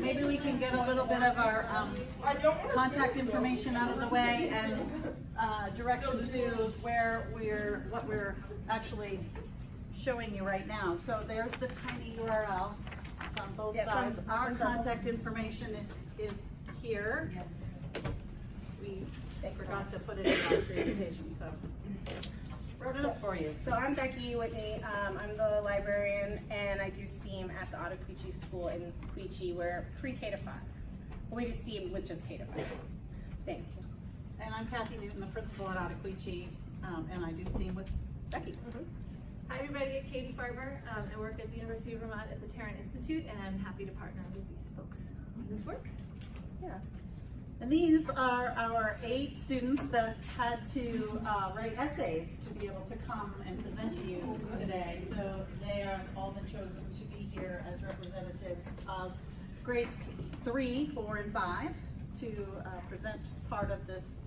maybe we can get a little bit of our contact information out of the way and direction to what we're actually showing you right now. So there's the tiny URL. It's on both sides. Our contact information is here. We forgot to put it in our presentation, so wrote it up for you. So I'm Becky Whitney. I'm the librarian, and I do STEAM at the Ottaquechee School in Quechee. We're pre-K to 5. We do STEAM with just K to 5. Thank you. And I'm Kathy Newton, the principal at Ottaquechee, and I do STEAM with Becky. Hi everybody, Katie Farber. I work at the University of Vermont at the Tarrant Institute, and I'm happy to partner with these folks on this work. Yeah. And these are our 8 students that had to write essays to be able to come and present to you today. So they have all been chosen to be here as representatives of grades 3, 4, and 5 to present part of this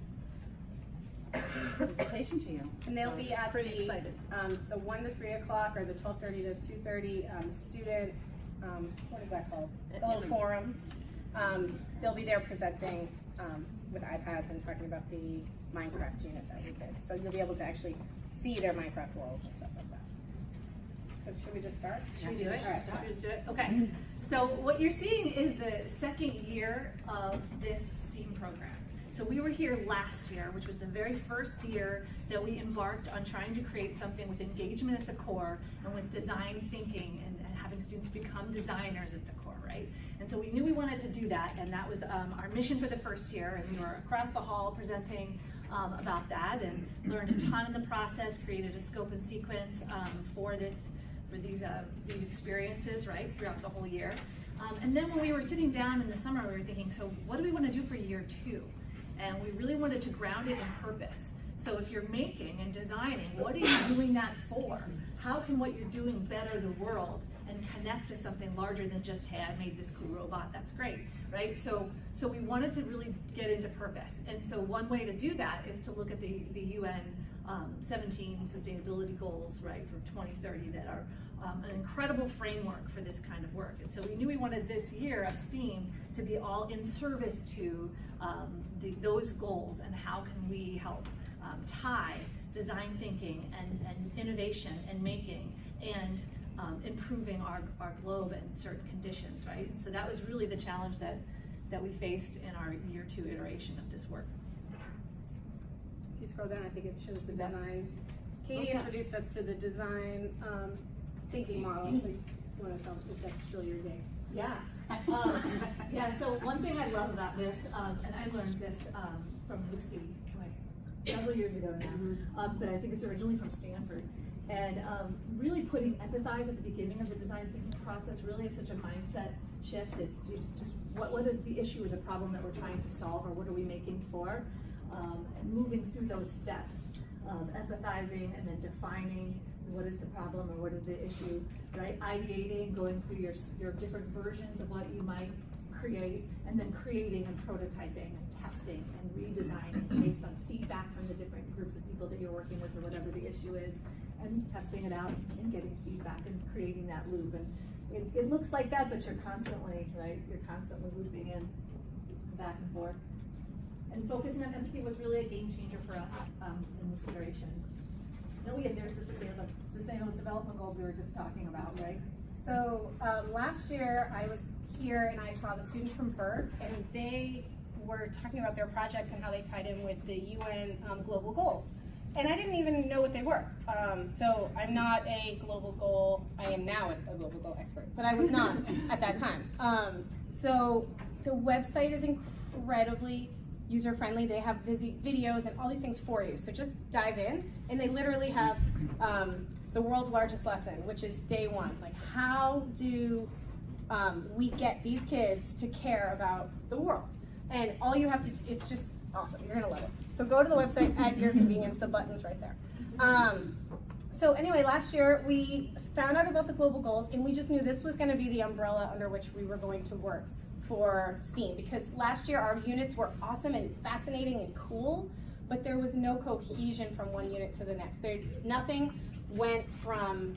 presentation to you. And they'll be at pretty the, excited. The 1 to 3 o'clock or the 12:30 to 2:30 student, what is that called? The little forum. They'll be there presenting with iPads and talking about the Minecraft unit that we did. So you'll be able to actually see their Minecraft worlds and stuff like that. So should we just start? Should we do it? All right. Should we just do it? Okay. So what you're seeing is the second year of this STEAM program. So we were here last year, which was the very first year that we embarked on trying to create something with engagement at the core and with design thinking and having students become designers at the core, right? And so we knew we wanted to do that, and that was our mission for the first year, and we were across the hall presenting about that and learned a ton in the process, created a scope and sequence for these experiences, right, throughout the whole year. And then when we were sitting down in the summer, we were thinking, so what do we want to do for year 2? And we really wanted to ground it in purpose. So if you're making and designing, what are you doing that for? How can what you're doing better the world and connect to something larger than just, hey, I made this cool robot, that's great, right? So we wanted to really get into purpose. And so one way to do that is to look at the UN 17 sustainability goals, right, for 2030 that are an incredible framework for this kind of work. And so we knew we wanted this year of STEAM to be all in service to those goals, and how can we help tie design thinking and innovation and making and improving our globe in certain conditions, right? So that was really the challenge that we faced in our year 2 iteration of this work. If you scroll down, I think it shows the design. Katie introduced us to the design thinking model, so you want to tell us if that's still your day. Yeah. Yeah, so one thing I love about this, and I learned this from Lucy several years ago now, but I think it's originally from Stanford. And really putting empathize at the beginning of the design thinking process really is such a mindset shift. Is just what is the issue or the problem that we're trying to solve, or what are we making for? And moving through those steps of empathizing and then defining what is the problem or what is the issue, right? Ideating, going through your different versions of what you might create, and then creating and prototyping and testing and redesigning based on feedback from the different groups of people that you're working with or whatever the issue is, and testing it out and getting feedback and creating that loop. And it looks like that, but you're constantly, right? You're constantly looping in back and forth. And focusing on empathy was really a game changer for us in this iteration. There's the sustainable development goals we were just talking about, right? So last year I was here and I saw the students from Burke, and they were talking about their projects and how they tied in with the UN global goals. And I didn't even know what they were. So I'm not a global goal, I am now a global goal expert, but I was not at that time. So the website is incredibly user-friendly. They have videos and all these things for you. So just dive in, and they literally have the world's largest lesson, which is day 1. Like, how do we get these kids to care about the world? And all you have to do, it's just awesome. You're gonna love it. So go to the website at your convenience. The button's right there. So anyway, last year we found out about the global goals, and we just knew this was gonna be the umbrella under which we were going to work for STEAM, because last year our units were awesome and fascinating and cool, but there was no cohesion from one unit to the next. Nothing went from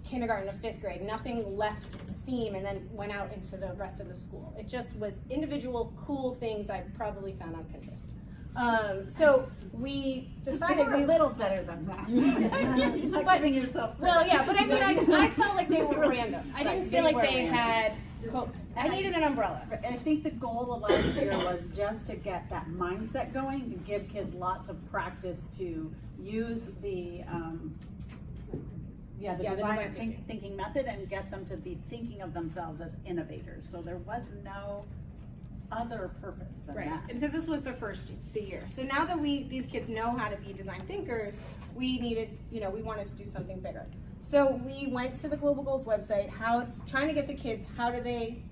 kindergarten to 5th grade. Nothing left STEAM and then went out into the rest of the school. It just was individual cool things I probably found on Pinterest. So we decided we were a little better than that. You're not But- giving yourself credit. Well, yeah, but I mean, I felt like they were random. I didn't feel like were they random. had, I needed an umbrella. I think the goal of last year was just to get that mindset going, to give kids lots of practice to use the the design design thinking method and get them to be thinking of themselves as innovators. So there was no other purpose than Right, that. because this was the year. So now that these kids know how to be design thinkers, we needed, we wanted to do something bigger. So we went to the Global Goals website, trying to get the kids, how do they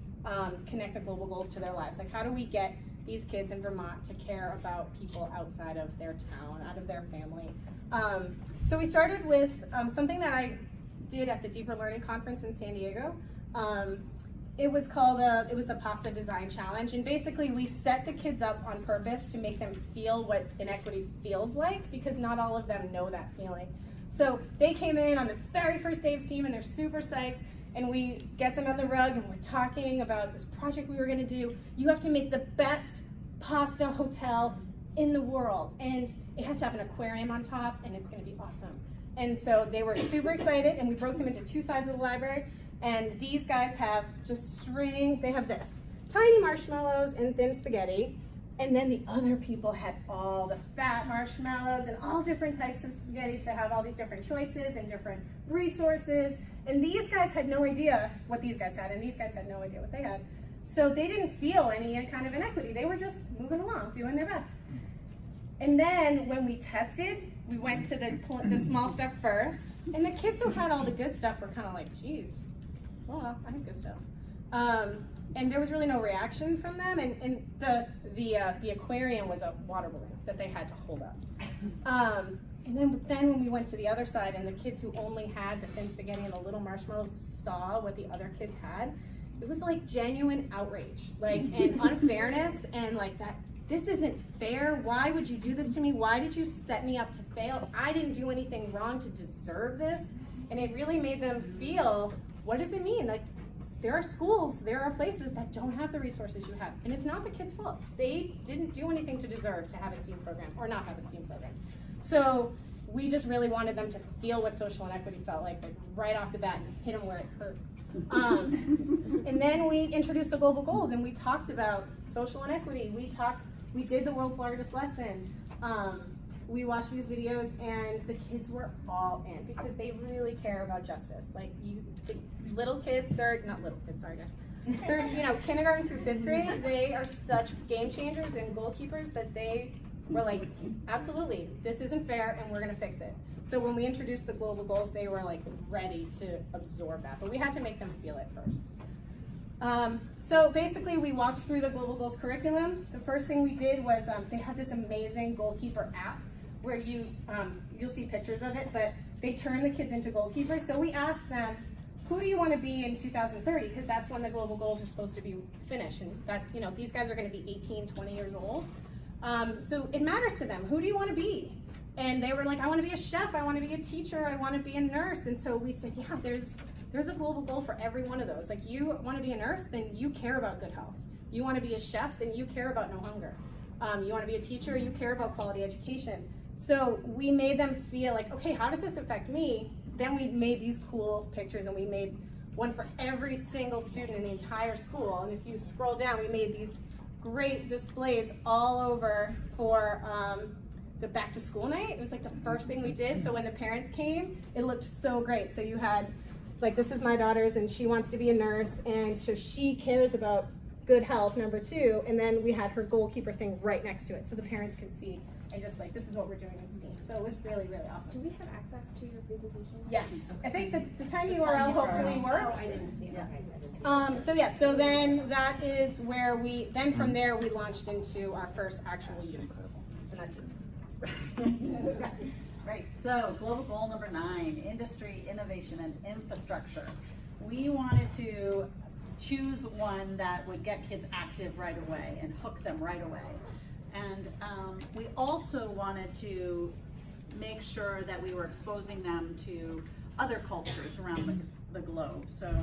connect the Global Goals to their lives? Like, how do we get these kids in Vermont to care about people outside of their town, out of their family? So we started with something that I did at the Deeper Learning Conference in San Diego. It was the Pasta Design Challenge, and basically we set the kids up on purpose to make them feel what inequity feels like, because not all of them know that feeling. So they came in on the very first day of STEAM and they're super psyched, and we get them on the rug and we're talking about this project we were gonna do. You have to make the best pasta hotel in the world, and it has to have an aquarium on top, and it's gonna be awesome. And so they were super excited, and we broke them into two sides of the library. And these guys have just they have this, tiny marshmallows and thin spaghetti. And then the other people had all the fat marshmallows and all different types of spaghetti to have all these different choices and different resources. And these guys had no idea what these guys had, and these guys had no idea what they had. So they didn't feel any kind of inequity. They were just moving along, doing their best. And then when we tested, we went to the small stuff first. And the kids who had all the good stuff were kind of like, geez. Well, I have good stuff. And there was really no reaction from them. And the aquarium was a water balloon that they had to hold up. And then when we went to the other side, and the kids who only had the thin spaghetti and the little marshmallows saw what the other kids had, it was like genuine outrage, and unfairness, and like that. This isn't fair. Why would you do this to me? Why did you set me up to fail? I didn't do anything wrong to deserve this. And it really made them feel, what does it mean? Like, there are schools, there are places that don't have the resources you have. And it's not the kids' fault. They didn't do anything to deserve to have a STEAM program or not have a STEAM program. So we just really wanted them to feel what social inequity felt like right off the bat, and hit them where it hurt. And then we introduced the global goals, and we talked about social inequity. We did the world's largest lesson. We watched these videos, and the kids were all in because they really care about justice. Like the little kids, kindergarten through 5th grade, they are such game changers and goalkeepers that they were like, absolutely, this isn't fair, and we're gonna fix it. So when we introduced the global goals, they were like ready to absorb that, but we had to make them feel it first. So basically, we walked through the global goals curriculum. The first thing we did was they have this amazing goalkeeper app where you'll see pictures of it, but they turn the kids into goalkeepers. So we asked them, who do you want to be in 2030? Because that's when the global goals are supposed to be finished, and that these guys are going to be 18, 20 years old. So it matters to them. Who do you want to be? And they were like, I want to be a chef, I want to be a teacher, I want to be a nurse. And so we said, yeah, there's a global goal for every one of those. Like, you want to be a nurse, then you care about good health. You want to be a chef, then you care about no hunger. You want to be a teacher, you care about quality education. So we made them feel like, okay, how does this affect me? Then we made these cool pictures, and we made one for every single student in the entire school. And if you scroll down, we made these great displays all over for the back to school night. It was like the first thing we did. So when the parents came, it looked so great. So you had, like, this is my daughter's, and she wants to be a nurse, and so she cares about good health, number 2, and then we had her goalkeeper thing right next to it, so the parents could see, and just like, this is what we're doing in STEAM. So it was really, really awesome. Do we have access to your presentation? Yes, I think the tiny URL hopefully works. Oh, I didn't see it. Yeah. Okay, I didn't see it. So then that is where from there we launched into our first actual year. And that's it. Right, so global goal number 9, industry, innovation, and infrastructure. We wanted to choose one that would get kids active right away and hook them right away. And we also wanted to make sure that we were exposing them to other cultures around the globe. So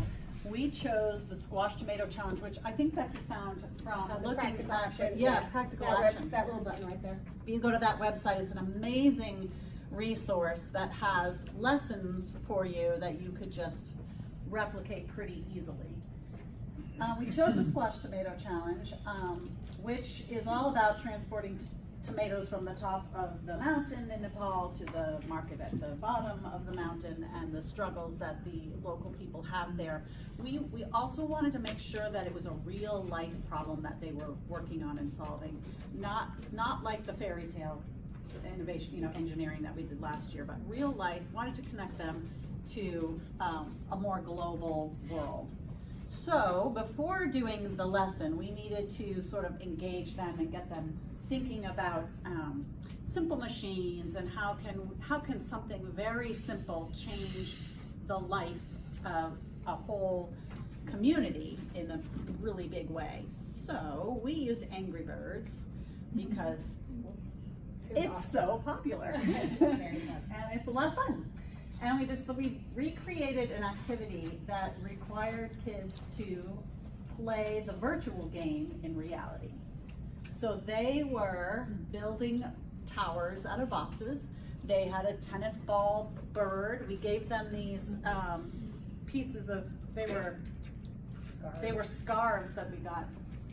we chose the squash tomato challenge, which I think Becky found from The looking practical at action. practical that action. that little button right there. If you go to that website, it's an amazing resource that has lessons for you that you could just replicate pretty easily. We chose the squash tomato challenge, which is all about transporting tomatoes from the top of the mountain in Nepal to the market at the bottom of the mountain, and the struggles that the local people have there. We also wanted to make sure that it was a real life problem that they were working on and solving, not like the fairy tale innovation, engineering that we did last year, but real life. Wanted to connect them to a more global world. So before doing the lesson, we needed to sort of engage them and get them thinking about simple machines and how can something very simple change the life of a whole community in a really big way. So we used Angry Birds because it's so popular and it's a lot of fun. And we recreated an activity that required kids to play the virtual game in reality. So they were building towers out of boxes. They had a tennis ball bird. We gave them these pieces of, they were scarves that we got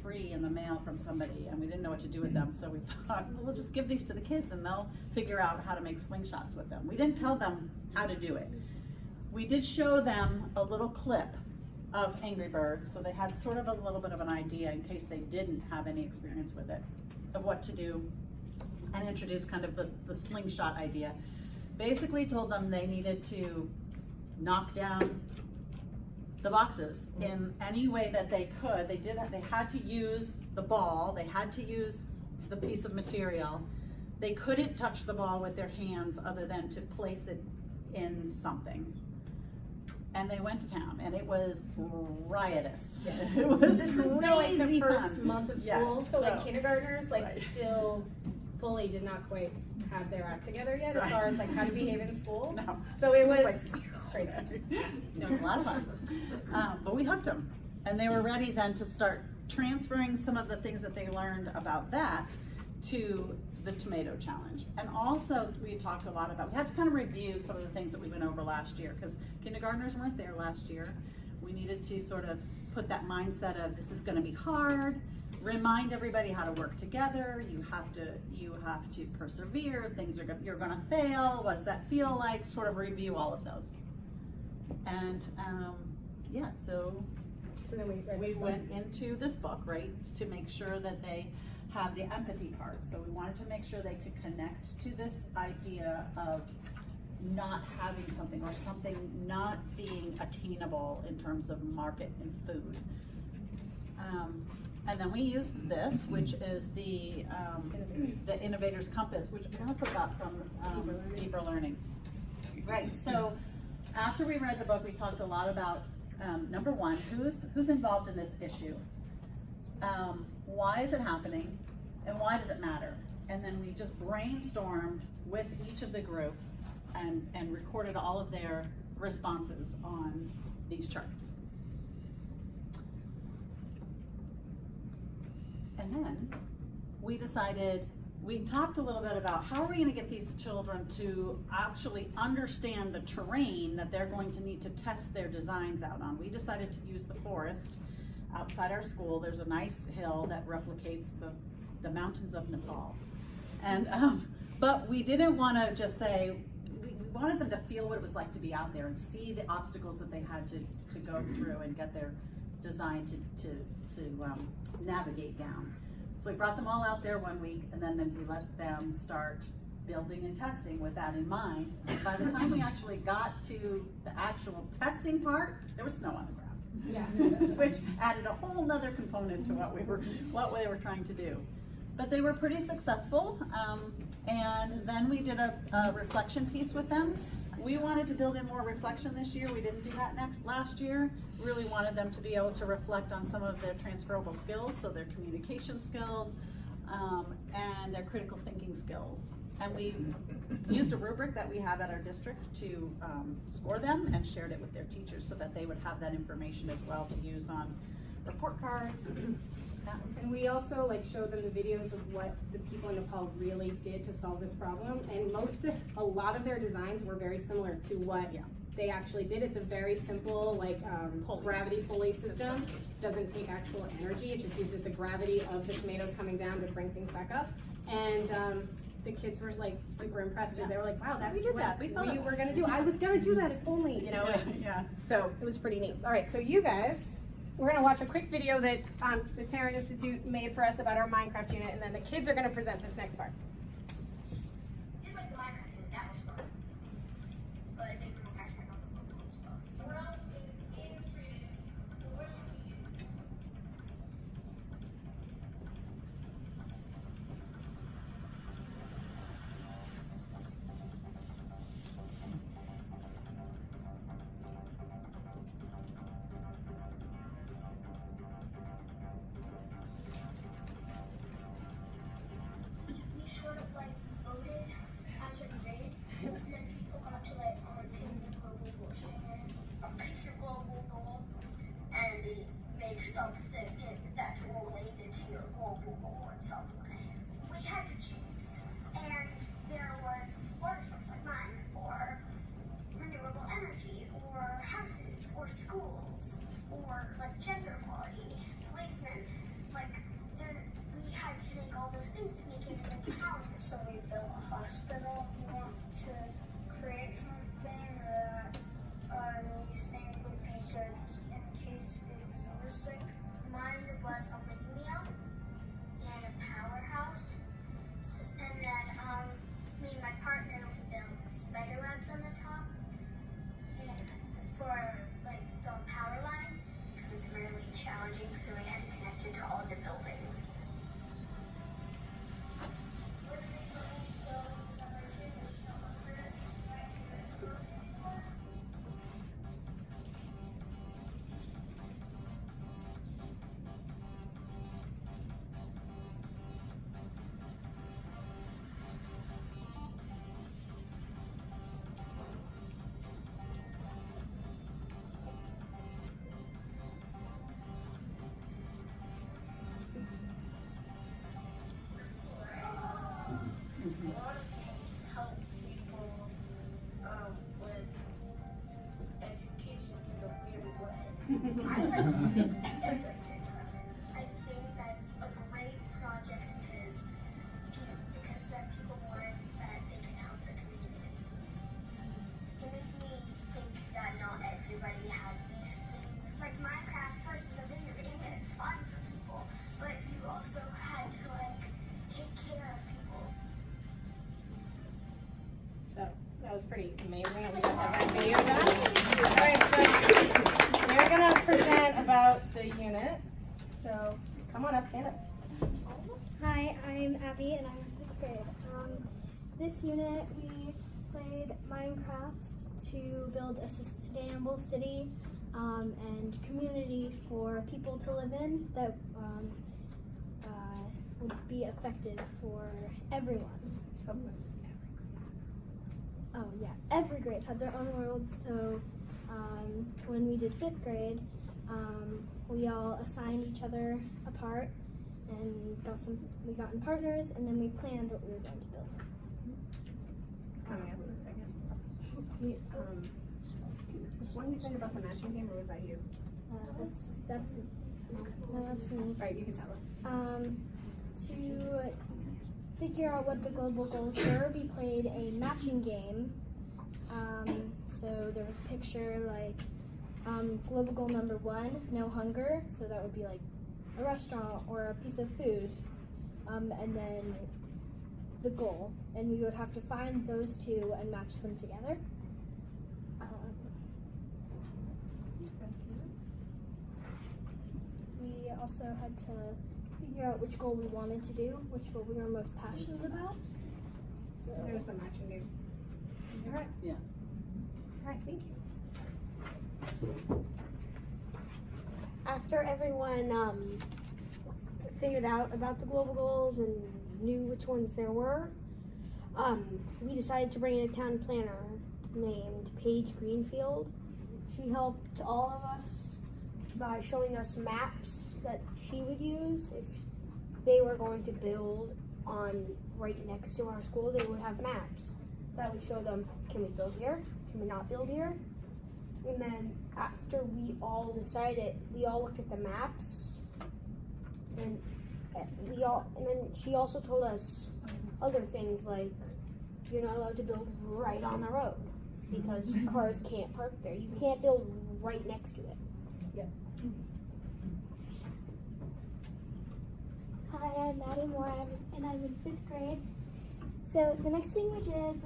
free in the mail from somebody, and we didn't know what to do with them, so we thought, well, we'll just give these to the kids and they'll figure out how to make slingshots with them. We didn't tell them how to do it. We did show them a little clip of Angry Birds, so they had sort of a little bit of an idea in case they didn't have any experience with it, of what to do, and introduced kind of the slingshot idea. Basically told them they needed to knock down the boxes in any way that they could. They had to use the ball, they had to use the piece of material. They couldn't touch the ball with their hands other than to place it in something. And they went to town, and it was riotous. Yes. It was This was still like the crazy first fun. month of Yes, school, so like so- kindergartners Right. still fully did not quite have their act together yet as Right. far as like how to behave in school. No. So it was Like- crazy. It was a lot of fun. But we hooked them, and they were ready then to start transferring some of the things that they learned about that to the tomato challenge. And also we talked a lot about, we had to kind of review some of the things that we went over last year, because kindergartners weren't there last year. We needed to sort of put that mindset of this is going to be hard, remind everybody how to work together, you have to persevere, you're going to fail, what does that feel like, sort of review all of those. And yeah, so So then we read we this book. went into this book, right, to make sure that they have the empathy part. So we wanted to make sure they could connect to this idea of not having something, or something not being attainable in terms of market and food. And then we used this, which is the Innovator's Compass, which we also got from Deeper Learning. Right, so after we read the book, we talked a lot about, number one, who's involved in this issue? Why is it happening? And why does it matter? And then we just brainstormed with each of the groups and recorded all of their responses on these charts. And then we talked a little bit about how are we going to get these children to actually understand the terrain that they're going to need to test their designs out on. We decided to use the forest outside our school. There's a nice hill that replicates the mountains of Nepal. And but we didn't want to just say, we wanted them to feel what it was like to be out there and see the obstacles that they had to go through and get their design to navigate down. So we brought them all out there one week, and then we let them start building and testing with that in mind. By the time we actually got to the actual testing part, there was snow on the ground. Yeah. Which added a whole nother component to what they were trying to do. But they were pretty successful, and then we did a reflection piece with them. We wanted to build in more reflection this year. We didn't do that last year. Really wanted them to be able to reflect on some of their transferable skills, so their communication skills, and their critical thinking skills. And we've used a rubric that we have at our district to score them and shared it with their teachers so that they would have that information as well to use on report cards. And we also like showed them the videos of what the people in Nepal really did to solve this problem, and a lot of their designs were very similar to what they actually did. It's a very simple like gravity pulley system. Doesn't take actual energy. It just uses the gravity of the tomatoes coming down to bring things back up. And the kids were like super impressed because they were like, "Wow, that's what we were gonna do. I was gonna do that if only, you know." Yeah. So it was pretty neat. All right, so you guys. We're gonna watch a quick video that the Tarrant Institute made for us about our Minecraft unit, and then the kids are gonna present this next part. Sort of like voted as a grade, and then people got to like pick the global goal statement, pick your global goal, and make something that's related to your global goal in some way. We had to choose, and there was water source like mine, or renewable energy, or houses, or schools, or like gender equality, placement, like then we had to make all those things to make it in a town. So we built a hospital. We want to create something that these things would be good in case we were sick. Mine was a windmill and a powerhouse. And then me and my partner we built spider webs on the top and for like the power lines. It was really challenging, so we had to connect it to all the buildings. Help people with education in a weird way. I like to think everything. I think that's a great project because then people learn that they can help the community. It makes me think that not everybody has these things. Like Minecraft first is a video game and it's fun for people, but you also had to like take care of people. So that was pretty amazing that we got that video done. All right, so we're gonna present about the unit. So come on up, stand up. Hi, I'm Abby and I'm in 5th grade. This unit we played Minecraft to build a sustainable city and community for people to live in that would be effective for everyone. Oh yeah, every grade had their own world. So when we did 5th grade, we all assigned each other a part and we got in partners, and then we planned what we were going to build. It's coming up in a second. What did you think about the matching game, or was that you? That's me. All right, you can tell it. To figure out what the global goals were, we played a matching game. So there was a picture like global goal number 1, no hunger. So that would be like a restaurant or a piece of food. And then the goal. And we would have to find those two and match them together. We also had to figure out which goal we wanted to do, which goal we were most passionate about. So there's the matching game. All right. Yeah. All right, thank you. After everyone figured out about the global goals and knew which ones there were, we decided to bring in a town planner named Paige Greenfield. She helped all of us by showing us maps that she would use if they were going to build on right next to our school. They would have maps that would show them, can we build here? Can we not build here? And then after we all decided, we all looked at the maps, and then she also told us other things like you're not allowed to build right on the road because cars can't park there. You can't build right next to it. Hi, I'm Maddie Moore, and I'm in 5th grade. So the next thing we did,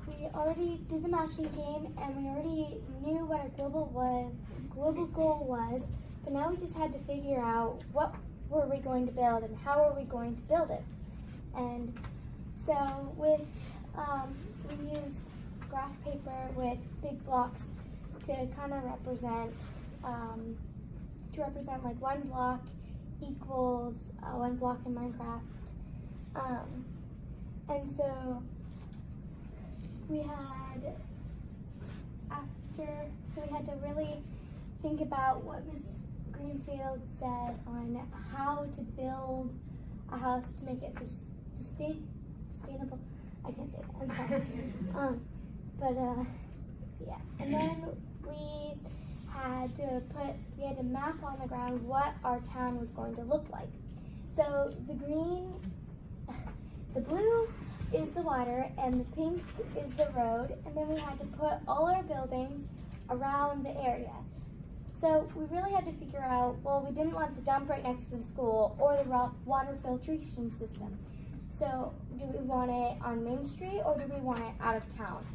we already did the matching game, and we already knew what our global goal was, but now we just had to figure out what were we going to build and how are we going to build it. And so we used graph paper with big blocks to kind of represent like one block equals one block in Minecraft. And so we had to really think about what Miss Greenfield said on how to build a house to make it sustainable. I can't say that, I'm sorry. Yeah. And then we had to map on the ground what our town was going to look like. So the blue is the water and the pink is the road, and then we had to put all our buildings around the area. So we really had to figure out, well, we didn't want the dump right next to the school or the water filtration system. So do we want it on Main Street or do we want it out of town?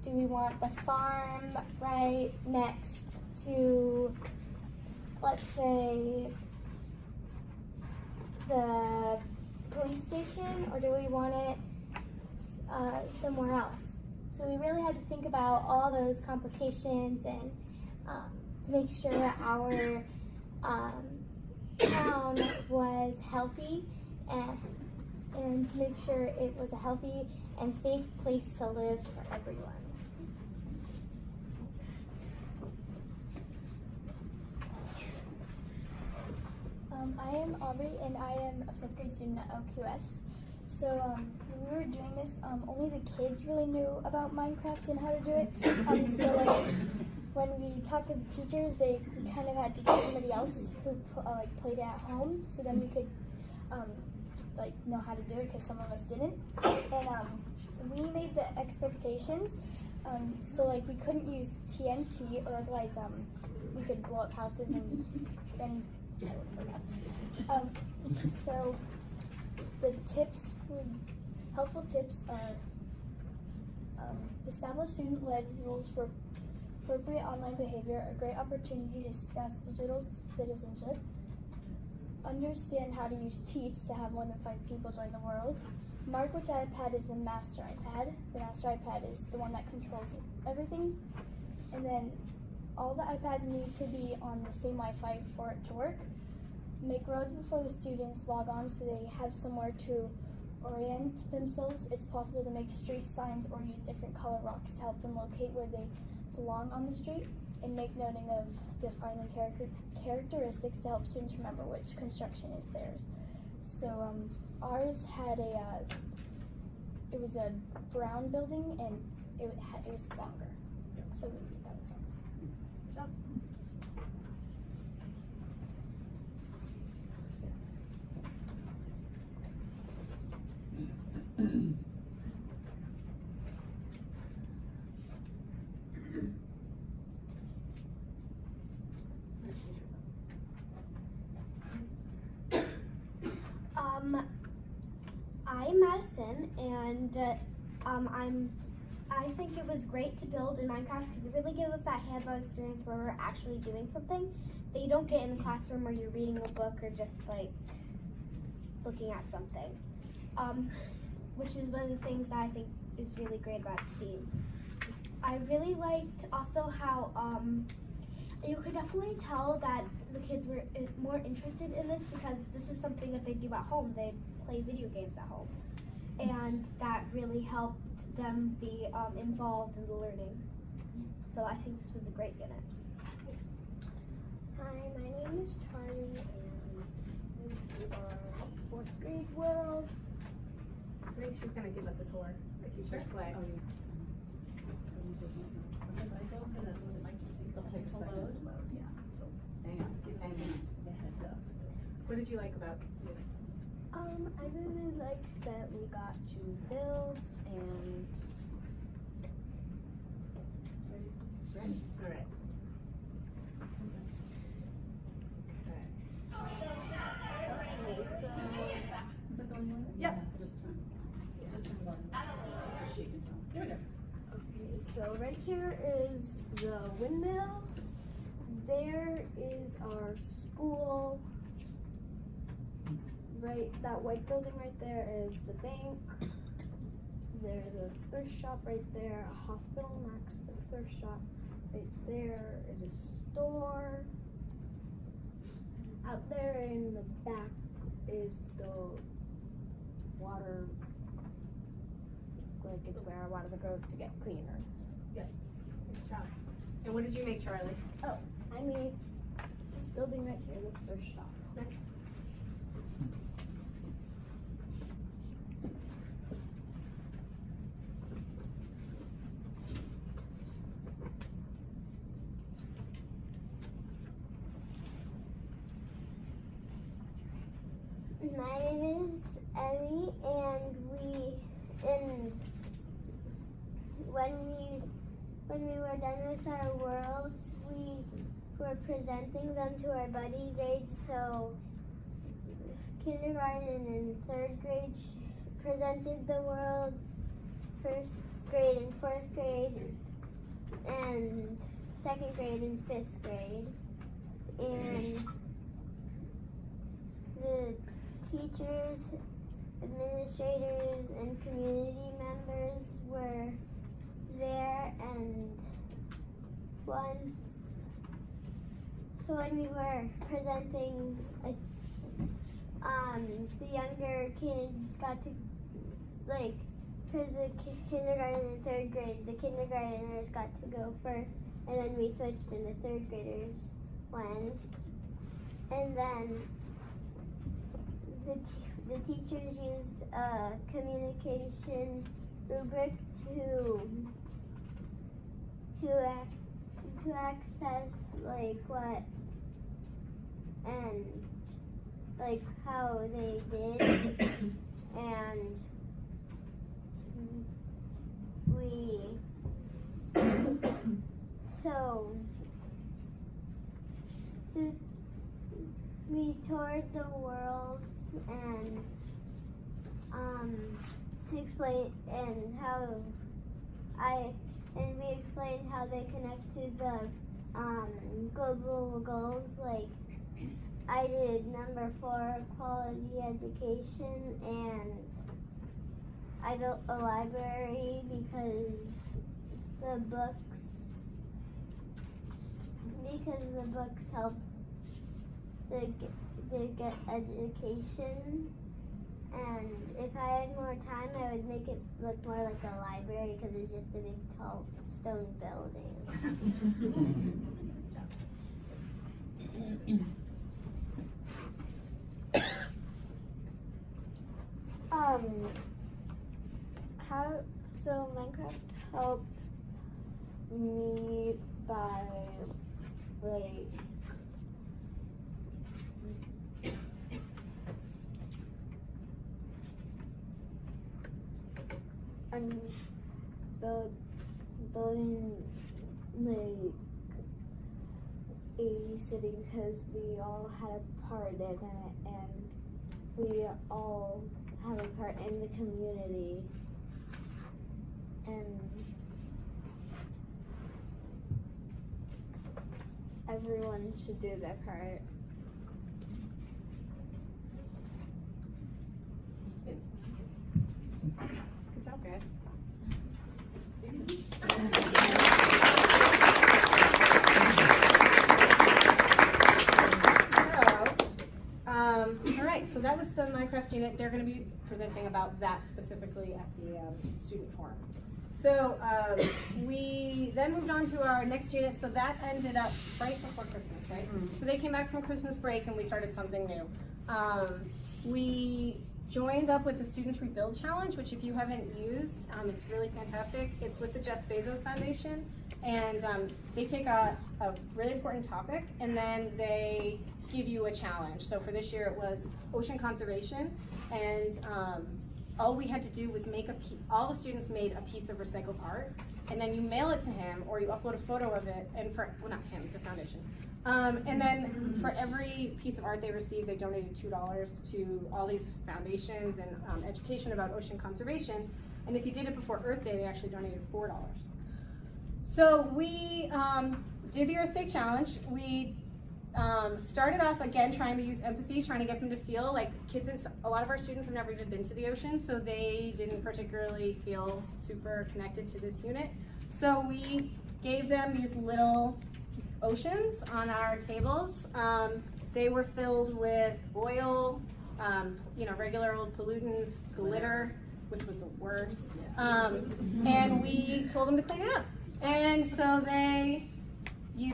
Do we want the farm right next to, let's say, the police station, or do we want it somewhere else? So we really had to think about all those complications and to make sure our town was healthy and to make sure it was a healthy and safe place to live for everyone. I am Aubrey, and I am a 5th grade student at LQS. So when we were doing this, only the kids really knew about Minecraft and how to do it. So like when we talked to the teachers, we kind of had to get somebody else who played it at home, so then we could know how to do it because some of us didn't. And we made the expectations. So like we couldn't use TNT, or otherwise we could blow up houses and then. So the helpful tips are establish student-led rules for appropriate online behavior, a great opportunity to discuss digital citizenship, understand how to use cheats to have more than 5 people join the world, mark which iPad is the master iPad. The master iPad is the one that controls everything, and then all the iPads need to be on the same Wi-Fi for it to work. Make roads before the students log on so they have somewhere to orient themselves. It's possible to make street signs or use different color rocks to help them locate where they belong on the street, and make noting of defining characteristics to help students remember which construction is theirs. So ours had it was a brown building and it was longer. So that was ours. Good job. I'm Madison, and I think it was great to build in Minecraft because it really gives us that hands-on experience where we're actually doing something that you don't get in the classroom where you're reading a book or just like looking at something, which is one of the things that I think is really great about STEAM. I really liked also how you could definitely tell that the kids were more interested in this because this is something that they do at home. They play video games at home, and that really helped them be involved in the learning. So I think this was a great unit. Hi, my name is Charlie, and this is our 4th grade world. I think she's going to give us a tour. If you push play. What did you like about it? I really liked that we got to build and All right. okay, so Yep. Just turn it on. So she can tell. There we go. okay, so right here is the windmill. There is our school. Right, that white building right there is the bank. There's a thrift shop right there, a hospital next to the thrift shop. Right there is a store. Out there in the back is the water, like it's where our water goes to get cleaner. Nice job. And what did you make, Charlie? Oh, I made this building right here, the thrift shop. Nice. My name is Emmy, and when we were done with our worlds, we were presenting them to our buddy grades. So kindergarten and 3rd grade presented the world, 1st grade and 4th grade, and 2nd grade and 5th grade, and the teachers, administrators, and community members were there, and when we were presenting, the younger kids got to, like, for the kindergarten and 3rd grade, the kindergartners got to go first, and then we switched and the 3rd graders went, and then the teachers used a communication rubric to access like what and like how they did, and we toured the world and explained we explained how they connect to the global goals. Like I did number 4, quality education, and I built a library because the books help to get education. And if I had more time, I would make it look more like a library because it's just a big tall stone building. So Minecraft helped me by like building like a city because we all had a part in it, and we all have a part in the community, and everyone should do their part. Good job, guys. right, so that was the Minecraft unit. They're going to be presenting about that specifically at the student forum. So we then moved on to our next unit. So that ended up right before Christmas, right? So they came back from Christmas break and we started something new. We joined up with the Students Rebuild Challenge, which if you haven't used, it's really fantastic. It's with the Jeff Bezos Foundation, and they take a really important topic and then they give you a challenge. So for this year it was ocean conservation, and all we had to do was make all the students made a piece of recycled art, and then you mail it to him or you upload a photo of it, and for, well, not him, the foundation. And then for every piece of art they received, they donated $2 to all these foundations and education about ocean conservation. And if you did it before Earth Day, they actually donated $4. So we did the Earth Day Challenge. We started off again trying to use empathy, trying to get them to feel like kids. A lot of our students have never even been to the ocean, so they didn't particularly feel super connected to this unit. So we gave them these little oceans on our tables. They were filled with oil, regular old pollutants, glitter, which was the worst. And we told them to clean it up. And so they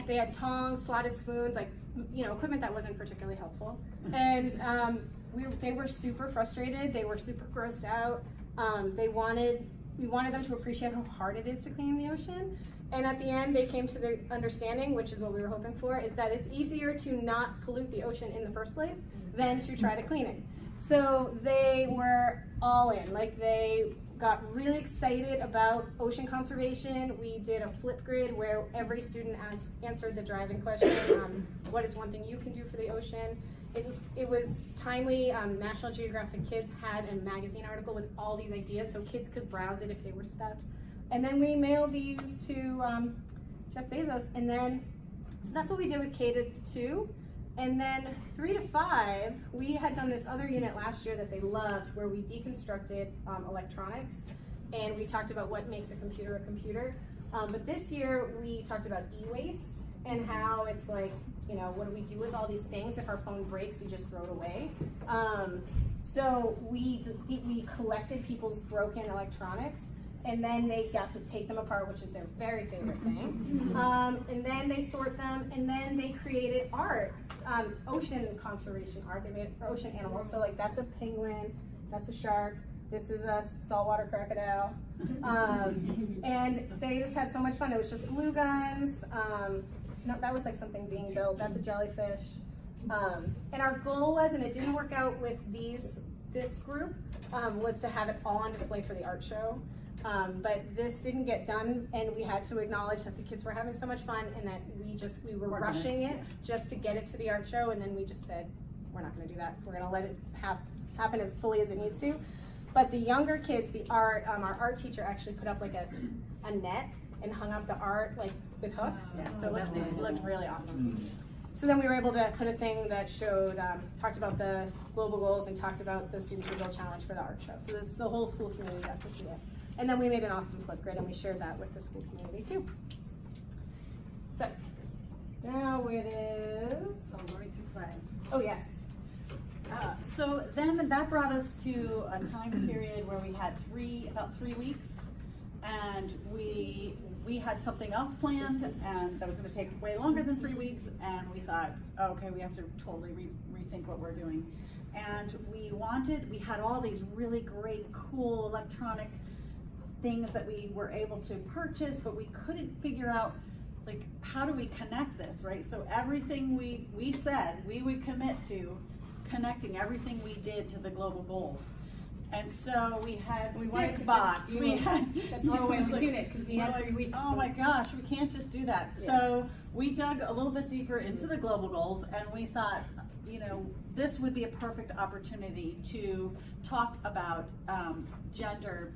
had tongs, slotted spoons, equipment that wasn't particularly helpful. And they were super frustrated. They were super grossed out. We wanted them to appreciate how hard it is to clean the ocean. And at the end, they came to the understanding, which is what we were hoping for, is that it's easier to not pollute the ocean in the first place than to try to clean it. So they were all in. They got really excited about ocean conservation. We did a flip grid where every student answered the driving question, what is one thing you can do for the ocean? It was timely. National Geographic Kids had a magazine article with all these ideas so kids could browse it if they were stuck. And then we mailed these to Jeff Bezos, and then, so that's what we did with K-2. And then 3 to 5, we had done this other unit last year that they loved, where we deconstructed electronics, and we talked about what makes a computer. But this year, we talked about e-waste, and how it's what do we do with all these things? If our phone breaks, we just throw it away. So we collected people's broken electronics, and then they got to take them apart, which is their very favorite thing. And then they sort them, and then they created art, ocean conservation art. They made ocean animals. So that's a penguin, that's a shark, this is a saltwater crocodile. And they just had so much fun. It was just glue guns. No, that was something being built. That's a jellyfish. And our goal was, and it didn't work out with this group, was to have it all on display for the art show. But this didn't get done, and we had to acknowledge that the kids were having so much fun, and that we were rushing it just to get it to the art show, and then we just said, we're not gonna do that, so we're gonna let it happen as fully as it needs to. But the younger kids, our art teacher actually put up a net and hung up the art with hooks, so it looked really awesome. So then we were able to put a thing that showed, talked about the global goals and talked about the Students Rebuild Challenge for the art show. So the whole school community got to see it. And then we made an awesome flip grid and we shared that with the school community too. So now it is. Learning through play. Oh yes. So then that brought us to a time period where we had about 3 weeks, and we had something else planned, and that was going to take way longer than 3 weeks, and we thought, oh, okay, we have to totally rethink what we're doing. And we had all these really great, cool electronic things that we were able to purchase, but we couldn't figure out how do we connect this, right? So everything we said we would commit to connecting everything we did to the global goals. And so we had stick box. We had a throwaway unit because we had 3 weeks. Oh my gosh, we can't just do that. Yeah. So we dug a little bit deeper into the global goals, and we thought, this would be a perfect opportunity to talk about gender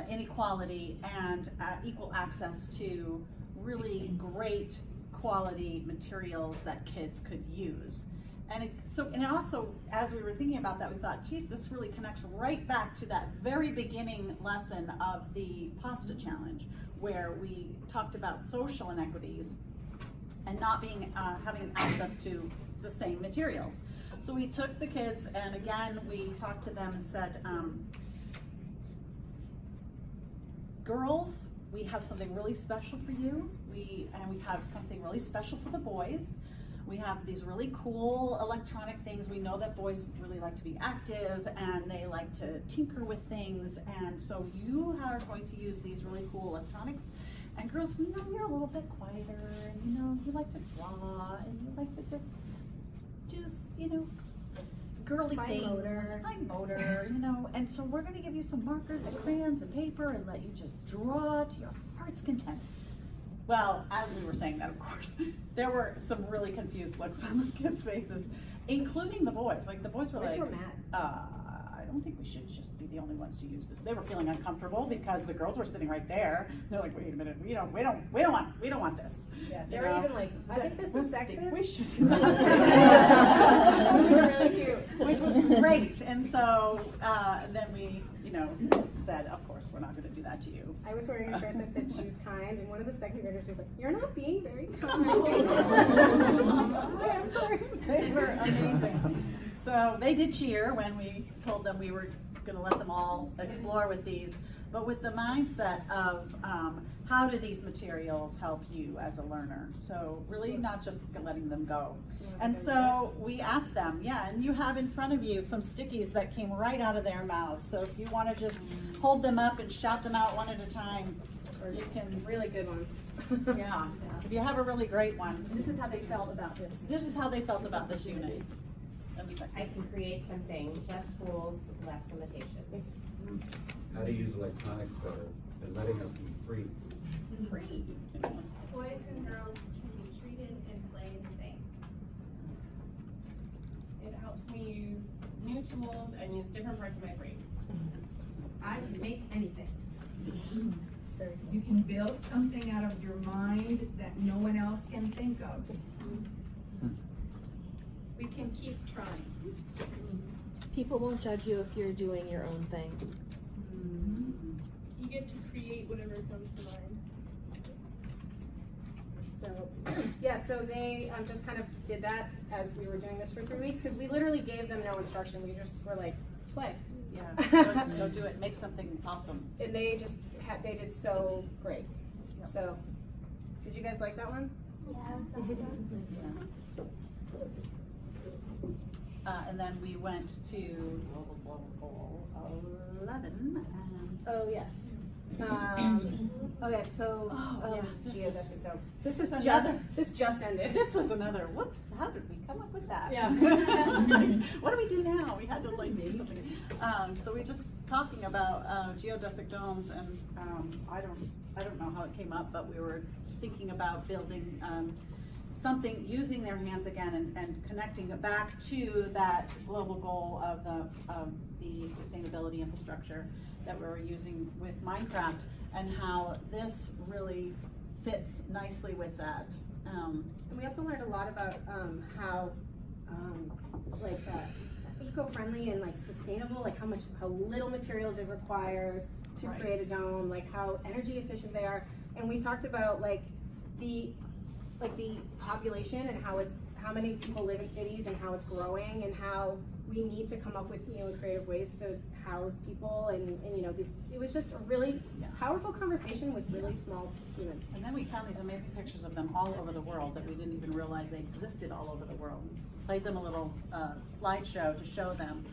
inequality and equal access to really great quality materials that kids could use. And also, as we were thinking about that, we thought, geez, this really connects right back to that very beginning lesson of the pasta challenge, where we talked about social inequities and not having access to the same materials. So we took the kids, and again, we talked to them and said, girls, we have something really special for you. We have something really special for the boys. We have these really cool electronic things. We know that boys really like to be active and they like to tinker with things. And so you are going to use these really cool electronics. And girls, we know you're a little bit quieter, and you know, you like to draw, and you like to just, you know, girly Fine things, motor. fine motor, you know. And so we're gonna give you some markers and crayons and paper and let you just draw to your heart's content. Well, as we were saying that, of course, there were some really confused looks on the kids' faces, including the boys. Like the boys were Boys like, were mad. I don't think we should just be the only ones to use this. They were feeling uncomfortable because the girls were sitting right there. They're like, wait a minute, we don't want this. Yeah, they You were know? even like, I think this is sexist. We should. It was really cute. Which was great. And so then we, you know, said, of course, we're not going to do that to you. I was wearing a shirt that said choose kind, and one of the second graders was like, you're not being very kind. I'm sorry. They were amazing. So they did cheer when we told them we were going to let them all explore with these, but with the mindset of how do these materials help you as a learner? So really not just letting them go. And so we asked them, yeah, and you have in front of you some stickies that came right out of their mouths. So if you want to just hold them up and shout them out one at a time, or you can, Really good ones. yeah. If you have a really great one, This is how they felt about this. this is how they felt about this unit. I can create something, less rules, less limitations. How to use electronics better and letting us be free. Free. Boys and girls can be treated and played the same. It helps me use new tools and use different parts of my brain. I can make anything. You can build something out of your mind that no one else can think of. We can keep trying. People won't judge you if you're doing your own thing. You get to create whatever comes to mind. So, yeah, so they just kind of did that as we were doing this for 3 weeks, because we literally gave them no instruction. We just were like, play. Yeah, go do it, make something awesome. And they just they did so great. So, did you guys like that one? Yeah, that's awesome. And then we went to Global 11 and Oh, yes. Okay, so, geodesic domes. This was just ended. this was another, whoops, how did we come up with that? Yeah. What do we do now? We had to like do something. So we just talking about geodesic domes, and I don't know how it came up, but we were thinking about building something, using their hands again and connecting it back to that global goal of the sustainability infrastructure that we were using with Minecraft, and how this really fits nicely with that. And we also learned a lot about how eco-friendly and like sustainable, like how little materials it requires to create a dome, like how energy efficient they are. And we talked about the population and how many people live in cities and how it's growing, and how we need to come up with creative ways to house people, and it was just a really powerful conversation with really small humans. And then we found these amazing pictures of them all over the world that we didn't even realize they existed all over the world. Played them a little slideshow to show them.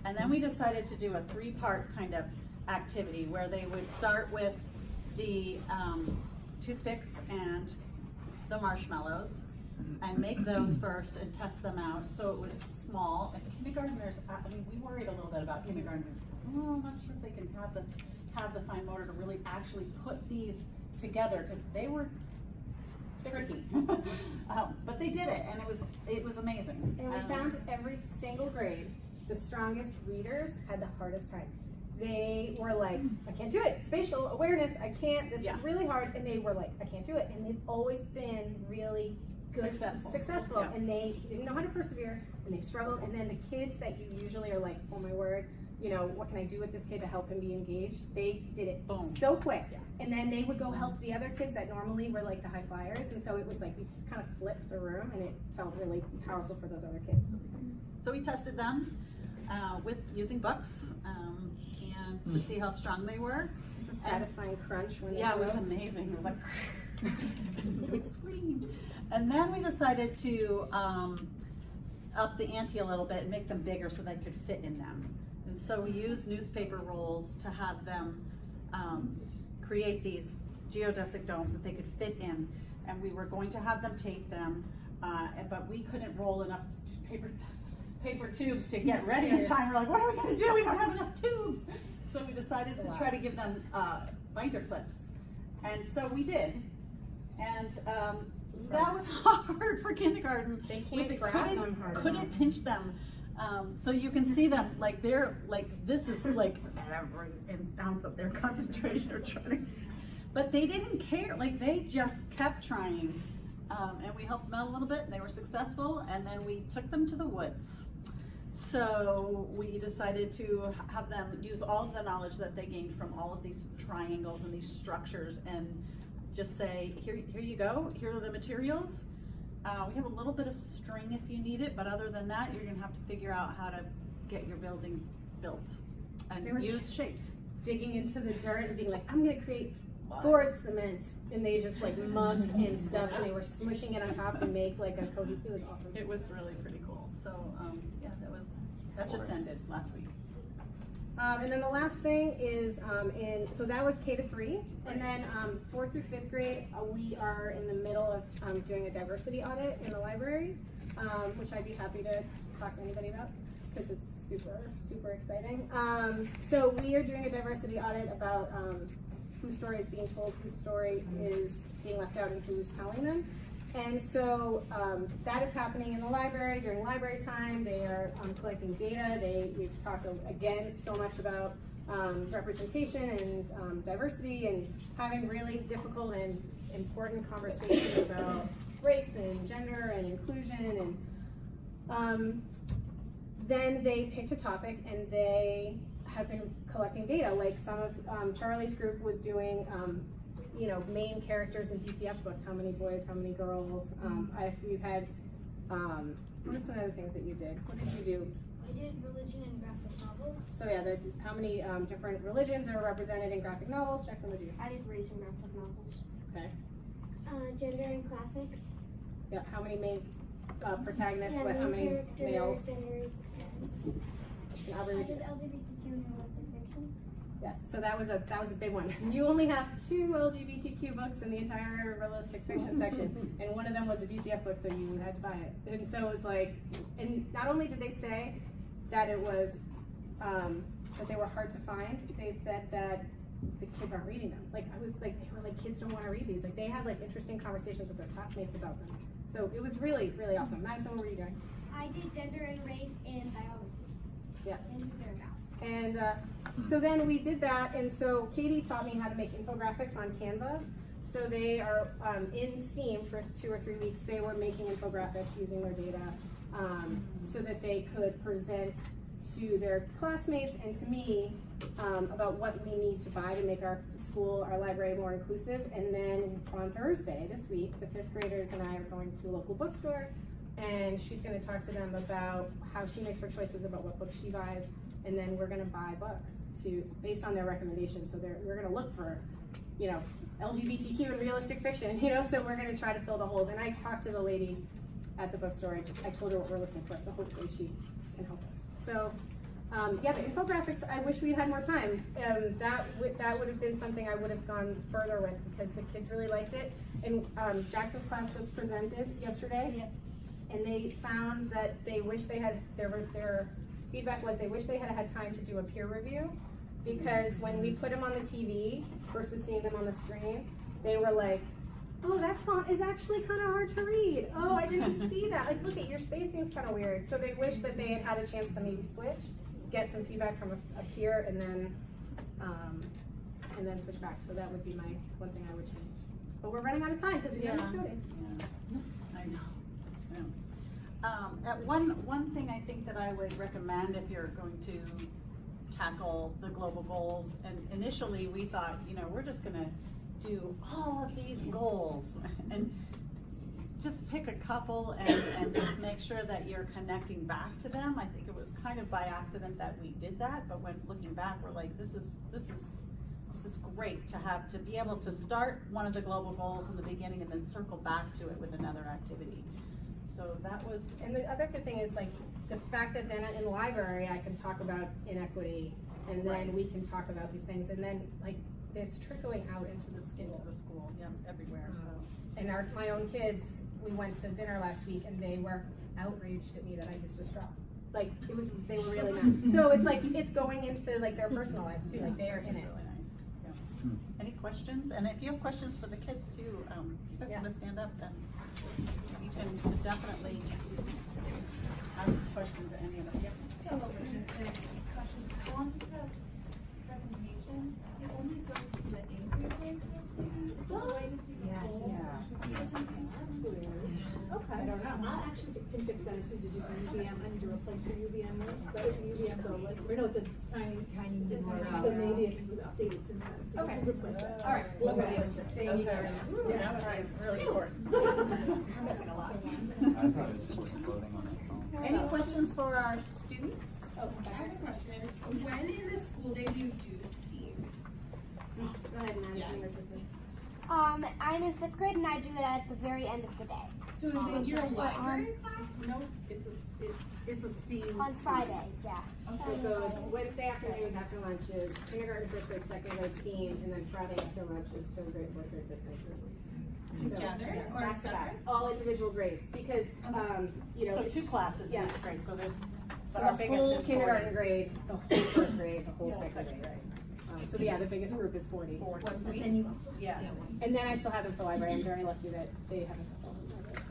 And then we decided to do a 3-part kind of activity where they would start with the toothpicks and the marshmallows and make those first and test them out. So it was small. And kindergartners, we worried a little bit about kindergartners. Oh, I'm not sure if they can have the fine motor to really actually put these together, because they were tricky. But they did it, and it was amazing. And we found every single grade, the strongest readers had the hardest time. They were like, I can't do it. Spatial awareness, I can't. This is really hard. And they were like, I can't do it. And they've always been really good, successful. Yeah. And they didn't know how to persevere, and they struggled. And then the kids that you usually are like, oh my word, what can I do with this kid to help him be engaged? They did it so quick. Yeah. And then they would go help the other kids that normally were like the high flyers. And so it was like we kind of flipped the room, and it felt really powerful for those other kids. So we tested them with using books and to see how strong they were. It's a satisfying crunch when they Yeah, it go. was amazing. It was like we'd scream. And then we decided to up the ante a little bit and make them bigger so they could fit in them. And so we used newspaper rolls to have them create these geodesic domes that they could fit in. And we were going to have them tape them, but we couldn't roll enough paper tubes to get ready in time. We're like, what are we gonna do? We don't have enough tubes. So we decided to try to give them binder clips. And so we did. And that was hard for kindergarten. They can't grab them hard enough. Couldn't pinch them. So you can see them, like they're, like this is like every ounce of their concentration or trying. But they didn't care, like they just kept trying. And we helped them out a little bit and they were successful, and then we took them to the woods. So we decided to have them use all of the knowledge that they gained from all of these triangles and these structures and just say, here you go, here are the materials. We have a little bit of string if you need it, but other than that, you're gonna have to figure out how to get your building built and use shapes. Digging into the dirt and being like, I'm gonna create forest cement, and they just like mud and stuff, and they were smushing it on top to make like a coat. It was awesome. It was really pretty cool. So yeah, that just ended last week. And then the last thing is so that was K to 3, and then 4th through 5th grade, we are in the middle of doing a diversity audit in the library, which I'd be happy to talk to anybody about because it's super exciting. So we are doing a diversity audit about whose story is being told, whose story is being left out, and who's telling them. And so that is happening in the library during library time. They are collecting data. We've talked again so much about representation and diversity and having really difficult and important conversations about race and gender and inclusion. And then they picked a topic and they have been collecting data. Like some of Charlie's group was doing main characters in DCF books. How many boys, how many girls? We've had, what are some other things that you did? What did you do? I did religion and graphic novels. So yeah, how many different religions are represented in graphic novels? Jackson, what did you do? I did race and graphic novels. Okay. Gender and classics. Yeah, how many main protagonists? Yeah, how many males? Genders, And I other did LGBTQ and realistic fiction. Yes, so that was a big one. You only have 2 LGBTQ books in the entire realistic fiction section, and one of them was a DCF book, so you had to buy it. And so it was like, and not only did they say that it was that they were hard to find, they said that the kids aren't reading them. Like they were like, kids don't want to read these. Like they had like interesting conversations with their classmates about them. So it was really awesome. Madison, what were you doing? I did gender and race and biology. Yeah. And And so then we did that, and so Katie taught me how to make infographics on Canva. So they are in STEAM for 2 or 3 weeks. They were making infographics using their data so that they could present to their classmates and to me about what we need to buy to make our school, our library more inclusive. And then on Thursday this week, the 5th graders and I are going to a local bookstore, and she's going to talk to them about how she makes her choices about what books she buys. And then we're going to buy books based on their recommendations. So we're going to look for, LGBTQ and realistic fiction, so we're going to try to fill the holes. And I talked to the lady at the bookstore. I told her what we're looking for, so hopefully she can help us. So, yeah, the infographics, I wish we had more time. That would have been something I would have gone further with because the kids really liked it. And Jackson's class just presented yesterday, and they found that they wish they had, their feedback was they wish they had time to do a peer review, because when we put them on the TV versus seeing them on the screen, they were like, oh, that font is actually kind of hard to read. Oh, I didn't see that. Like, look at your spacing's kind of weird. So they wish that they had a chance to maybe switch, get some feedback from a peer, and then switch back. So that would be my one thing I would change. But we're running out of time because we have snow days. Yeah. I know. One thing I think that I would recommend if you're going to tackle the global goals, and initially we thought, we're just going to do all of these goals, and just pick a couple and just make sure that you're connecting back to them. I think it was kind of by accident that we did that, but when looking back, we're like, this is great to be able to start one of the global goals in the beginning and then circle back to it with another activity. So that was. And the other good thing is like the fact that then in the library I can talk about inequity, and then we can talk about these things, and then like it's trickling out into the school. Yeah, everywhere. So. And my own kids, we went to dinner last week and they were outraged at me that I used a straw. Like they were really mad. So it's like it's going into like their personal lives too. Like they are in it. Really nice. Yeah. Any questions? And if you have questions for the kids too, if you guys want to stand up, then you can definitely ask questions to any of them. Yep. So, questions on the presentation, it only goes to the ingredients. Yes. Okay. I don't know. I actually can fix that as soon as you do the UVM. I need to replace the UVM one. That was the UVM, so like, I know it's a tiny bit more. So maybe it was updated since then. So Okay. you can replace that. All right. We'll Okay. replace it. Thank you very much. Yeah, that's right. Really important. We're missing a lot. I thought it just was floating on my phone. Any questions for our students? I have a question. When in the school day do you do STEAM? Go ahead, Madison. I'm in 5th grade and I do it at the very end of the day. So is it your library class? No, it's a STEAM. On Friday, yeah. So it goes Wednesday afternoons after lunch is kindergarten, 1st grade, 2nd grade STEAM, and then Friday after lunch is 3rd grade, 4th grade, 5th grade STEAM. Together or back to back, separate? all individual grades, because you know. So it's- 2 classes in Yeah. each grade, so there's. So our the biggest whole is 40. kindergarten grade, the whole 1st grade, the whole 2nd grade. So yeah, the biggest group is 40. 40. But then you also. Yes. And then I still have them for library. I'm very lucky that they haven't stolen library.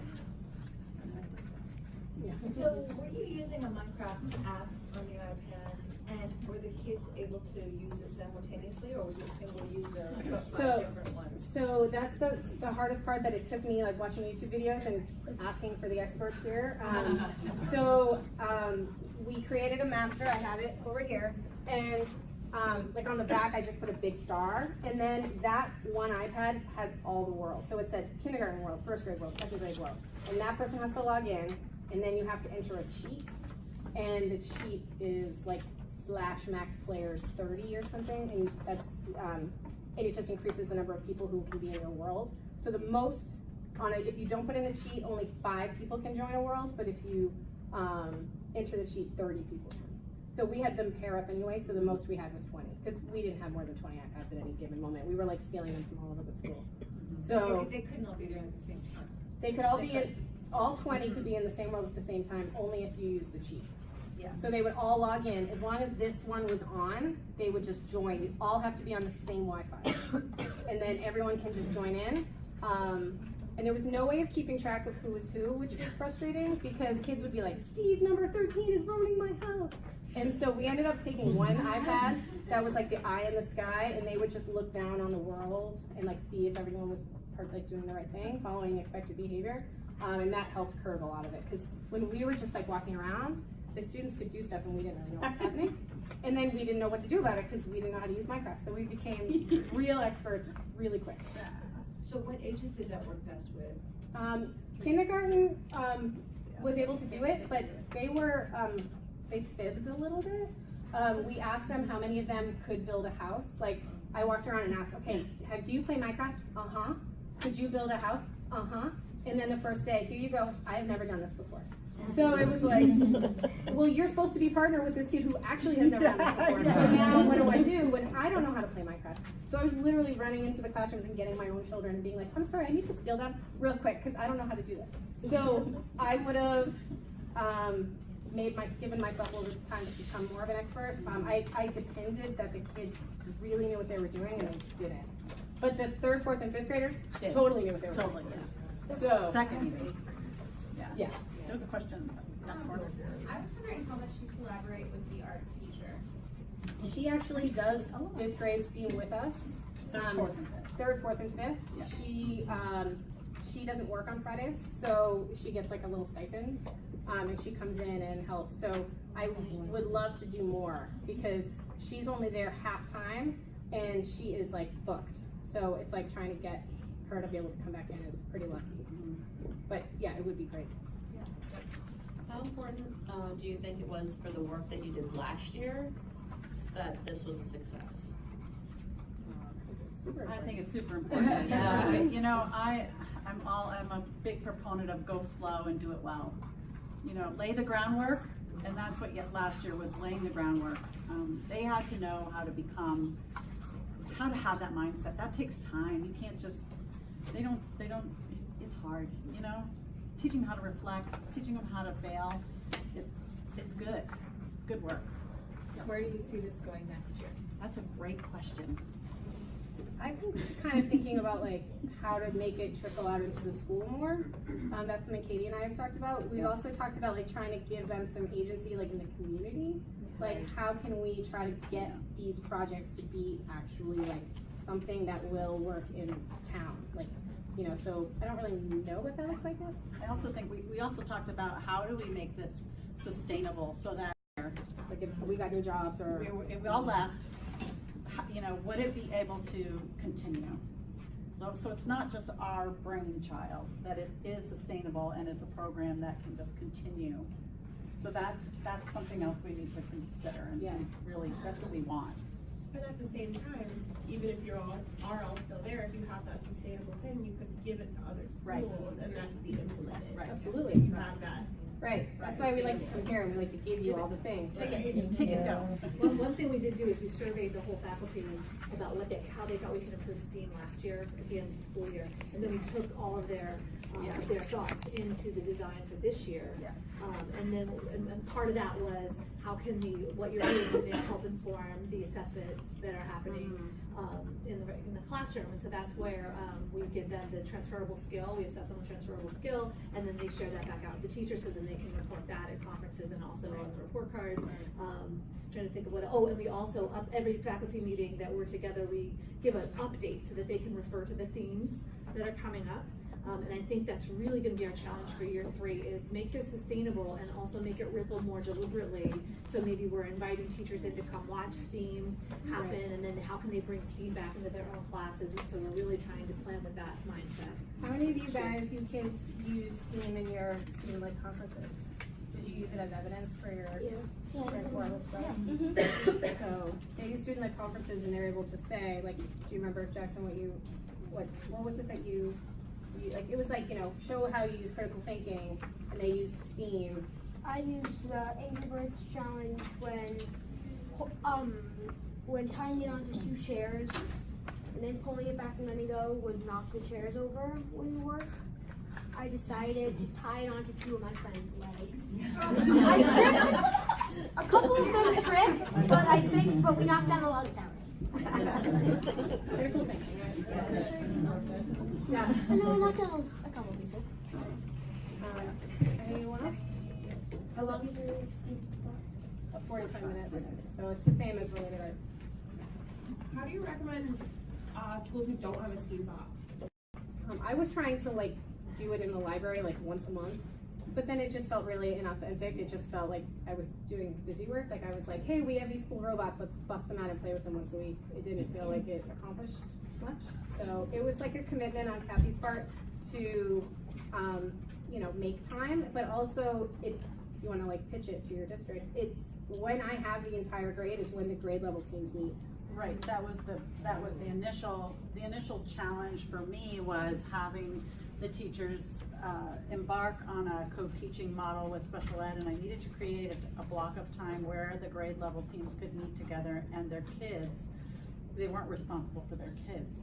Yeah. So were you using a Minecraft app on your iPads, and were the kids able to use it simultaneously, or was it single user across 5 different ones? So that's the hardest part, that it took me like watching YouTube videos and asking for the experts here. We created a master. I have it over here, and like on the back, I just put a big star, and then that one iPad has all the world. So it said kindergarten world, 1st grade world, 2nd grade world, and that person has to log in, and then you have to enter a cheat, and the cheat is like /maxplayers30 or something, and that's and it just increases the number of people who can be in your world. So the most if you don't put in the cheat, only 5 people can join a world, but if you enter the cheat, 30 people can. So we had them pair up anyway, so the most we had was 20, because we didn't have more than 20 iPads at any given moment. We were like stealing them from all over the school. So They couldn't all be there at the same time. they could all be in, all 20 could be in the same world at the same time, only if you use the cheat. Yes. So they would all log in. As long as this one was on, they would just join. You all have to be on the same Wi-Fi. And then everyone can just join in. And there was no way of keeping track of who was who, which was frustrating, because kids would be like, Steve, number 13 is ruining my house. And so we ended up taking one iPad that was like the eye in the sky, and they would just look down on the world and like see if everyone was like doing the right thing, following expected behavior. And that helped curb a lot of it, because when we were just like walking around, the students could do stuff and we didn't really know what was happening. And then we didn't know what to do about it because we didn't know how to use Minecraft. So we became real experts really quick. So what ages did that work best with? Kindergarten was able to do it, but they were, they fibbed a little bit. We asked them how many of them could build a house. Like, I walked around and asked, okay, do you play Minecraft? Uh-huh. Could you build a house? Uh-huh. And then the first day, here you go, I have never done this before. So it was like, well, you're supposed to be partnered with this kid who actually has never done this before. So now what do I do when I don't know how to play Minecraft? So I was literally running into the classrooms and getting my own children and being like, I'm sorry, I need to steal them real quick because I don't know how to do this. So I would have given myself a little bit of time to become more of an expert. I depended that the kids really knew what they were doing, and they didn't. But the 3rd, 4th, and 5th graders totally knew what they were doing. Totally, yeah. So, Second, maybe. yeah. There was a question. I was wondering how much you collaborate with the art teacher. She actually does 5th grade STEAM with us. 3rd, 4th, and 5th. 3rd, 4th, and 5th. She doesn't work on Fridays, so she gets like a little stipend, and she comes in and helps. So I would love to do more because she's only there half time, and she is like booked. So it's like trying to get her to be able to come back in is pretty lucky. But yeah, it would be great. How important do you think it was for the work that you did last year that this was a success? I think it's super important. You know, I'm a big proponent of go slow and do it well. You know, lay the groundwork, and that's what last year was, laying the groundwork. They had to know how to have that mindset. That takes time. You can't just, they don't, it's hard, you know? Teaching them how to reflect, teaching them how to fail, it's good. It's good work. Where do you see this going next year? That's a great question. I've been kind of thinking about like how to make it trickle out into the school more. That's something Katie and I have talked about. We've also talked about like trying to give them some agency like in the community. Like how can we try to get these projects to be actually like something that will work in town? Like, you know, so I don't really know what that looks like yet. I also think we also talked about how do we make this sustainable so that like if we got new jobs or if we all left, you know, would it be able to continue? So it's not just our brainchild, that it is sustainable and it's a program that can just continue. So that's something else we need to consider, and really that's what we want. But at the same time, even if you are all still there, if you have that sustainable thing, you could give it to other schools and that could be implemented. Right. Absolutely. If you have that. Right. That's why we like to come here and we like to give you all the things. Take it, go. Well, one thing we did do is we surveyed the whole faculty about how they thought we could improve STEAM last year at the end of the school year, and then we took all of their thoughts into the design for this year. Yes. And part of that was how can what you're doing help inform the assessments that are happening in the classroom, and so that's where we give them the transferable skill. We assess them with transferable skill, and then they share that back out to the teachers so then they can report that at conferences and also on the report card. Trying to think of and we also every faculty meeting that we're together, we give an update so that they can refer to the themes that are coming up. And I think that's really going to be our challenge for year 3 is make this sustainable and also make it ripple more deliberately. So maybe we're inviting teachers in to come watch STEAM happen, and then how can they bring STEAM back into their own classes? And so we're really trying to plan with that mindset. How many of you guys, you kids, use STEAM in your student-led conferences? Did you use it as evidence for your transferable skills? So they use student-led conferences and they're able to say, like, do you remember, Jackson, what was it that you like, it was like, you know, show how you use critical thinking, and they used STEAM. I used the Angry Birds challenge when tying it onto 2 chairs and then pulling it back and letting go would knock the chairs over when you work. I decided to tie it onto 2 of my friends' legs. I tripped. A couple of them tripped, but we knocked down a lot of towers. Critical thinking, right? Yeah. No, not down a couple people. Anyone else? How long is your STEAM? 45 minutes. So it's the same as related arts. How do you recommend schools who don't have a STEAM bot? I was trying to like do it in the library like once a month, but then it just felt really inauthentic. It just felt like I was doing busy work. Like I was like, hey, we have these cool robots, let's bust them out and play with them once a week. It didn't feel like it accomplished much. So it was like a commitment on Kathy's part to, you know, make time, but also if you want to like pitch it to your district, it's when I have the entire grade is when the grade level teams meet. Right. That was the initial challenge for me, was having the teachers embark on a co-teaching model with special ed, and I needed to create a block of time where the grade level teams could meet together and their kids, they weren't responsible for their kids.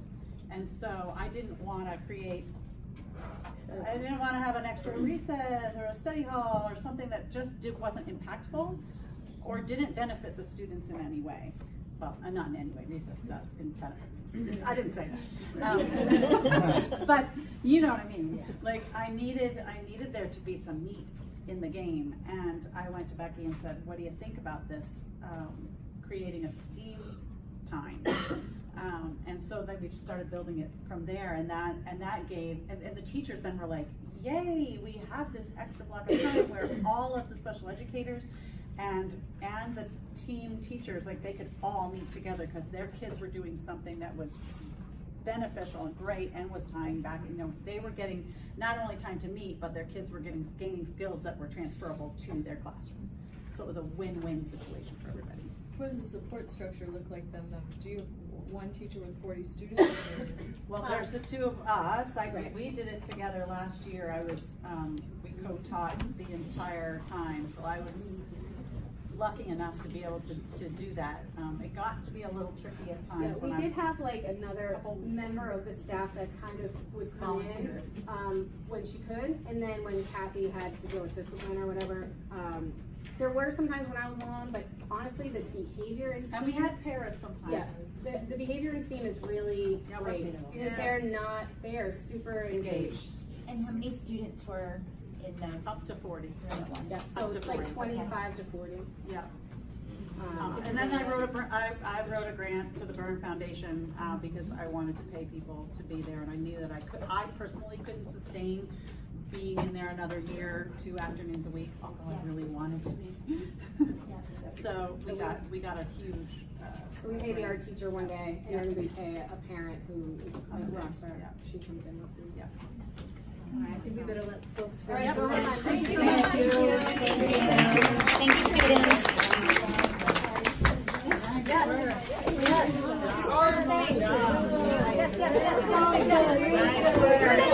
And so I didn't want to have an extra recess or a study hall or something that just wasn't impactful or didn't benefit the students in any way. Well, not in any way, recess does benefit. I didn't say that. But you know what I mean. Like I needed there to be some meat in the game, and I went to Becky and said, what do you think about this, creating a STEAM time? And so then we just started building it from there, and that gave, and the teachers then were like, yay, we have this extra block of time where all of the special educators and the team teachers, like they could all meet together because their kids were doing something that was beneficial and great, and was tying back, you know, they were getting not only time to meet, but their kids were gaining skills that were transferable to their classroom. So it was a win-win situation for everybody. What does the support structure look like then? Do you have one teacher with 40 students? Or? Well, there's the two of us. We did it together last year. I was, we co-taught the entire time, so I was lucky enough to be able to do that. It got to be a little tricky at times. Yeah, we did have like another member of the staff that kind of would come in when she could, and then when Kathy had to deal with discipline or whatever, there were some times when I was alone, but honestly, the behavior in STEAM. And we had paras sometimes. Yeah, the behavior in STEAM is really great because they are super engaged. And how many students were in the? Up to 40. Yeah, so it's like 25 to 40. Yeah. And then I wrote a grant to the Byrne Foundation because I wanted to pay people to be there, and I knew that I personally couldn't sustain being in there another year, 2 afternoons a week, although I really wanted to be. So we got a huge. So we pay the art teacher one day, and then we pay a parent who is on the roster. She comes in once a week. All right, I think we better let folks. All right, go on. Thank you. Thank you, students. Yes. Yes. Yes.